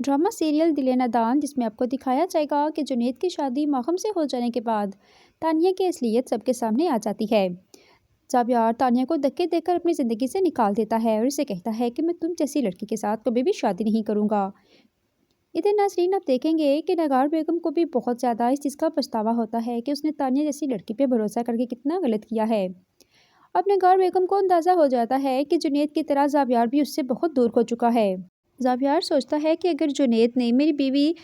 Drama serial दिल ए नादान, जिसमें आपको दिखाया जाएगा कि जुनैद की शादी माहम से हो जाने के बाद तानिया की असलियत सबके सामने आ जाती है। जाबियार तानिया को धक्के देकर अपनी ज़िंदगी से निकाल देता है और उसे कहता है कि मैं तुम जैसी लड़की के साथ कभी भी शादी नहीं करूँगा। इधर नाज़रीन, आप देखेंगे कि नगार बेगम को भी बहुत ज़्यादा इस चीज़ का पछतावा होता है कि उसने तानिया जैसी लड़की पे भरोसा करके कितना गलत किया है। अब नगार बेगम को अंदाज़ा हो जाता है कि जुनैद की तरह जाबियार भी उससे बहुत दूर हो चुका है। जाबियार सोचता है कि अगर जुनैद ने मेरी बीवी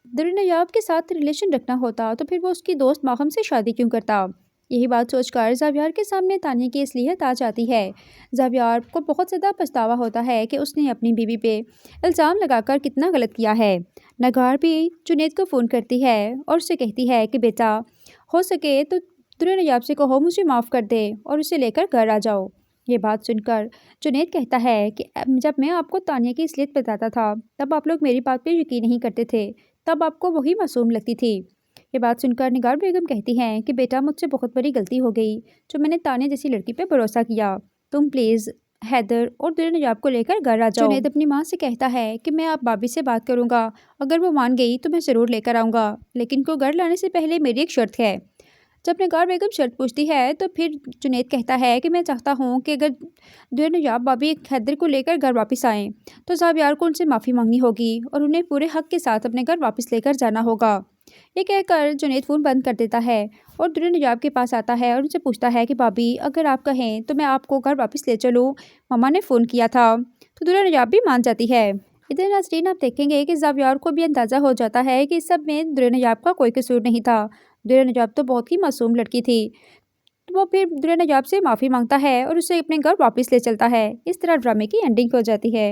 दुर्नयाब के साथ रिलेशन रखना होता तो फिर वो उसकी दोस्त माहम से शादी क्यों करता। यही बात सोचकर जाबियार के सामने तानिया की असलियत आ जाती है। जाबियार को बहुत ज़्यादा पछतावा होता है कि उसने अपनी बीवी पे इल्ज़ाम लगाकर कितना गलत किया है। नगार भी जुनैद को फ़ोन करती है और उसे कहती है कि बेटा, हो सके तो दुर्नयाब से कहो मुझे माफ़ कर दे और उसे लेकर घर आ जाओ। ये बात सुनकर जुनैद कहता है कि जब मैं आपको तानिया की असलियत बताता था तब आप लोग मेरी बात पे यकीन नहीं करते थे, तब आपको वही मासूम लगती थी। ये बात सुनकर निगार बेगम कहती हैं कि बेटा, मुझसे बहुत बड़ी गलती हो गई जो मैंने तानिया जैसी लड़की पे भरोसा किया। तुम प्लीज़ हैदर और दुर्नयाब को लेकर घर आ जाओ। जुनैद अपनी माँ से कहता है कि मैं आप भाभी से बात करूँगा, अगर वो मान गई तो मैं ज़रूर लेकर आऊँगा, लेकिन को घर लाने से पहले मेरी एक शर्त है। जब निगार बेगम शर्त पूछती है तो फिर जुनैद कहता है कि मैं चाहता हूँ कि अगर दुर्नयाब भाभी हैदर को लेकर घर वापस आएँ तो जाबियार को उनसे माफ़ी मांगनी होगी और उन्हें पूरे हक के साथ अपने घर वापस लेकर जाना होगा। ये कहकर जुनैद फ़ोन बंद कर देता है और दुर्नयाब के पास आता है और उनसे पूछता है कि भाभी, अगर आप कहें तो मैं आपको घर वापस ले चलूँ, मम्मा ने फ़ोन किया था। तो दुर्नयाब भी मान जाती है। इधर नाज़रीन, आप देखेंगे कि जाबियार को भी अंदाज़ा हो जाता है कि इस सब में दुर्नयाब का कोई कसूर नहीं था। दुर्नयाब तो बहुत ही मासूम लड़की थी। तो वो फिर दुर्नयाब से माफ़ी मांगता है और उसे अपने घर वापस ले चलता है। इस तरह ड्रामे की एंडिंग हो जाती है।